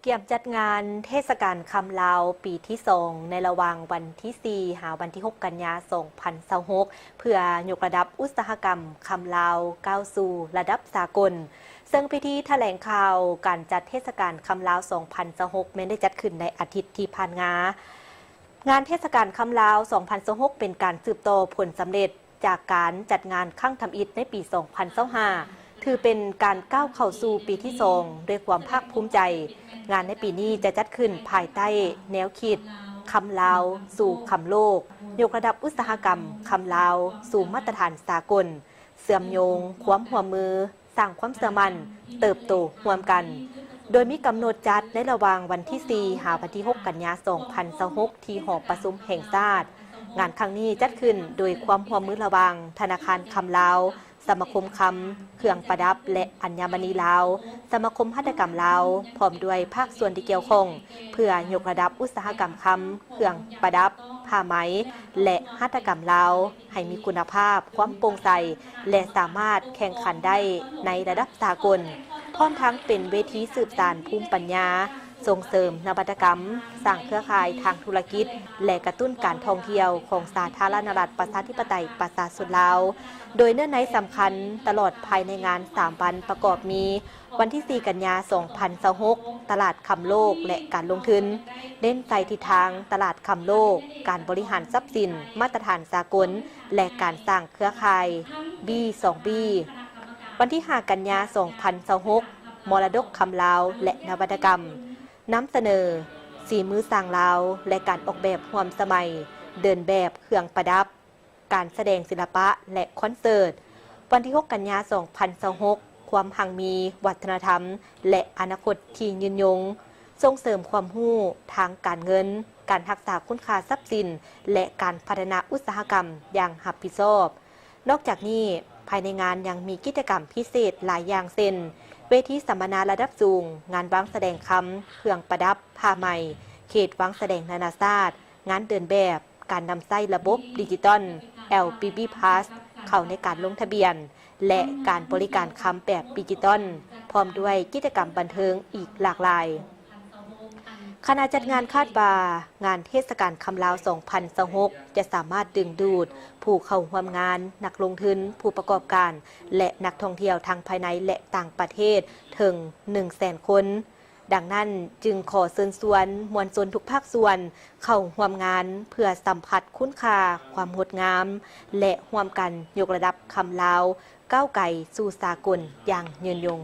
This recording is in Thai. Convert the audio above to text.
เกี่ยมจัดงานเทศกาลคำลาวปีที่2ในระหว่างวันที่4หาวันที่6กันยายน2026เพื่อยกระดับอุตสาหกรรมคำลาวก้าวสู่ระดับสากลซึ่งพิธีแถลงข่าวการจัดเทศกาลคำลาว2026ไม่ได้จัดขึ้นในอาทิตย์ที่ผ่านมางานเทศกาลคำลาว2026เป็นการสืบต่อผลสำเร็จจากการจัดงานข้างทำอิฐในปี2025ถือเป็นการก้าวเข้าสู่ปีที่2ด้วยความภาคภูมิใจงานในปีนี้จะจัดขึ้นภายใต้แนวคิดคำลาวสู่คำโลกยกระดับอุตสาหกรรมคำลาวสู่มาตรฐานสากลเสื่อมโยงความหัวมือสร้างความเสื่อมันเติบโตร่วมกันโดยมีกำหนดจัดในระหว่างวันที่4หาวันที่6กันยายน2026ที่หอประชุมแห่งชาติงานครั้งนี้จัดขึ้นโดยความร่วมมือระหว่างธนาคารคำลาวสมาคมคำเครื่องประดับและอัญมณีลาวสมาคมหัตถกรรมลาวพร้อมด้วยภาคส่วนที่เกี่ยวข้องเพื่อยกระดับอุตสาหกรรมคำเครื่องประดับผ้าไหมและหัตถกรรมลาวให้มีคุณภาพความโปร่งใสและสามารถแข่งขันได้ในระดับสากลพร้อมทั้งเป็นเวทีสืบสานภูมิปัญญาส่งเสริมนวัตกรรมสร้างเครือข่ายทางธุรกิจและกระตุ้นการท่องเที่ยวของสาธารณรัฐประชาธิปไตยประชาชนลาวโดยเนื้อในสำคัญตลอดภายในงาน3วันประกอบมีวันที่4กันยายน2026ตลาดคำโลกและการลงทุนเน้นใส่ทิศทางตลาดคำโลกการบริหารทรัพย์สินมาตรฐานสากลและการสร้างเครือข่าย B2B วันที่5กันยายน2026มรดกคำลาวและนวัตกรรมนำเสนอสีมือสร้างลาวและการออกแบบร่วมสมัยเดินแบบเครื่องประดับการแสดงศิลปะและคอนเสิร์ตวันที่6กันยายน2026ความหังมีวัฒนธรรมและอนาคตที่ยืนยงส่งเสริมความรู้ทางการเงินการรักษาคุณค่าทรัพย์สินและการพัฒนาอุตสาหกรรมอย่างรับผิดชอบนอกจากนี้ภายในงานยังมีกิจกรรมพิเศษหลายอย่างเช่นเวทีสัมมนาระดับสูงงานวางแสดงคำเครื่องประดับผ้าไหมเขตวางแสดงนานาชาติงานเดินแบบการนำใช้ระบบดิจิตอล LPB Pass เข้าในการลงทะเบียนและการบริการคำแบบดิจิตอลพร้อมด้วยกิจกรรมบันเทิงอีกหลากหลายคณะจัดงานคาดว่างานเทศกาลคำลาว2026จะสามารถดึงดูดผู้เข้าร่วมงานนักลงทุนผู้ประกอบการและนักท่องเที่ยวทางภายในและต่างประเทศถึง 100,000 คนดังนั้นจึงขอเชิญชวนมวลชนทุกภาคส่วนเข้าร่วมงานเพื่อสัมผัสคุณค่าความงดงามและร่วมกันยกระดับคำลาวก้าวไกลสู่สากลอย่างยืนยง